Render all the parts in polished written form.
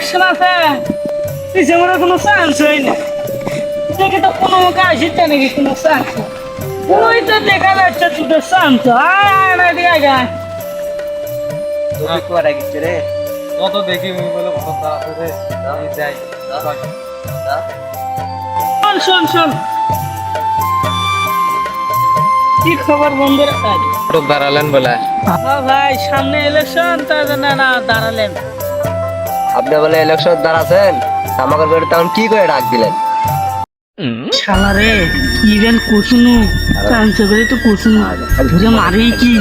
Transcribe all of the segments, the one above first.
Election আছে ডিসেম্বরে কোনো চান্স হয় না দেখে তো কোনো মুখে আসিতে নাকি কোনো চান্স ওই তো দেখা যাচ্ছে দুটো চান্স কত দেখি বলে কথা আছে রে যাই শোন শোন শোন কি খবর বন্ধুরা দাঁড়ালেন বলে ভাই সামনে ইলেকশন তার জন্য না দাঁড়ালেন আপনি বলে ইলেকশন দাঁড়াছেন আমাকে বের তখন কি করে ডাক দিলেন? শালা রে কি বেন কুসুনু চান্স করে তো কুসুনু ধরে মারি কি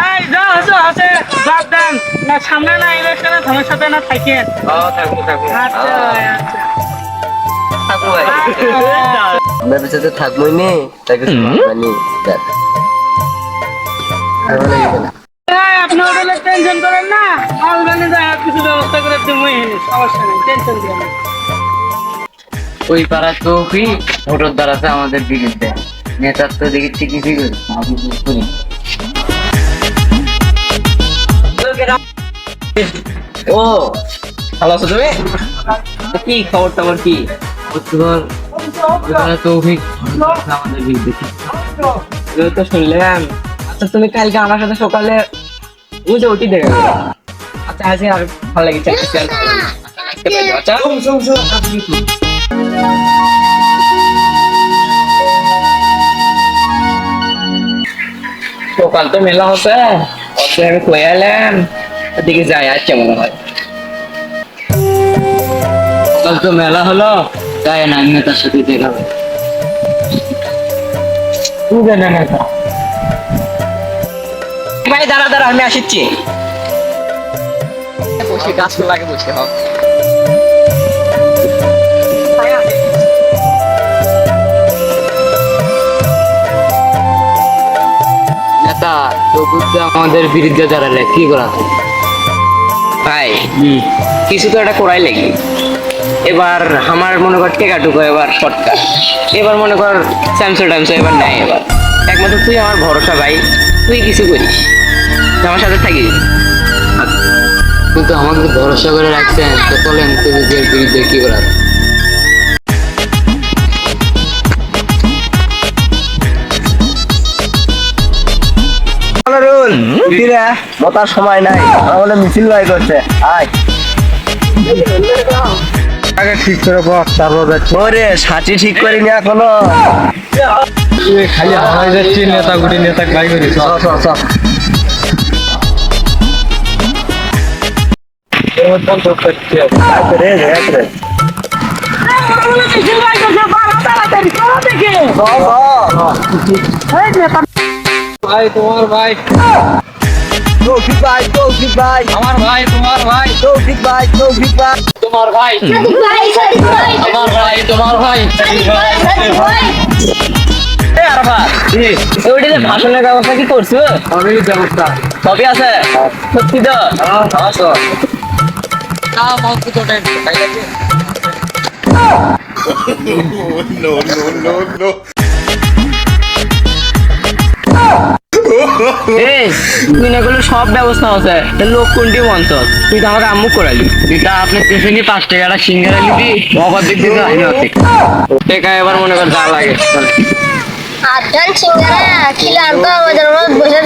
এই যাও যাও আছে বাদ দেন না সামনে না ইলেকশনে তোমার সাথে না থাকেন থাকবো আচ্ছা আচ্ছা থাকবো ভাই আপনার পিছনে থাকবোই নি তাই কিছু মানি দেখ আর বলে গেল আপনি ওটা টেনশন করেন না অলরেডি যা কিছু ব্যবস্থা করে দেবই সমস্যা নেই টেনশন করেন না ওই পাড়া তো ভোটার দ্বারাতে আমাদের বিরুদ্ধে নেতার তো দেখেছি কি করি ও ভালো আছো তুমি কি খবর টবর কি তৌফিক আমাদের বিরুদ্ধে তো শুনলাম আচ্ছা তুমি কালকে আমার সাথে সকালে উঠে উঠি দেখে আচ্ছা আজকে আর ভালো লাগছে আচ্ছা সকাল তো মেলা হচ্ছে আমি কয়ে এলাম ওদিকে যাই আজকে মনে হয় সকাল তো মেলা হলো যাই না আমি তার সাথে দেখা হবে ভাই দাঁড়া দাঁড়া আমি আসিচ্ছি বসে গাছ লাগে বসে হোক নেতা তো বুঝতে আমাদের বিরুদ্ধে দাঁড়ালে কি করা ভাই কিছু তো একটা করাই লাগি এবার আমার মনে কর টেকাটুকু এবার শর্টকাট এবার মনে কর স্যামসো ট্যামসো এবার নেয় এবার একমাত্র তুই আমার ভরসা ভাই তুই কিছু করিস আমার সাথে থাকিস কিন্তু আমাকে ভরসা করে রাখছেন তো বলেন তোদের বিরুদ্ধে কি করা মতার সময় নাই আমাদের মিছিল ভাই করছে আয় আগে ঠিক করে বস তারপর যাচ্ছি ওরে সাথী ঠিক করিনি এখনো খালি হারাই যাচ্ছি নেতা গুটি নেতা গাই করি ভাই তোমার ভাই তৌফিক ভাই তৌফিক ভাই আমার ভাই তোমার ভাই তৌফিক ভাই তৌফিক ভাই তোমার ভাই আমার ভাই তোমার ভাই ভাষণের ব্যবস্থা কি করছো আমি ব্যবস্থা সবই আছে সত্যি তো সব ব্যবস্থা আছে লোক কোনটি অঞ্চল তুই তো আমাকে আম্মু করালি তুই তো আপনার দেশে নিয়ে 5 টাকা সিঙ্গারা নিবি অবাদ দিক দিতে টেকা এবার মনে কর যা লাগে আটজন সিঙ্গারা খিলে আনতো আমাদের বসে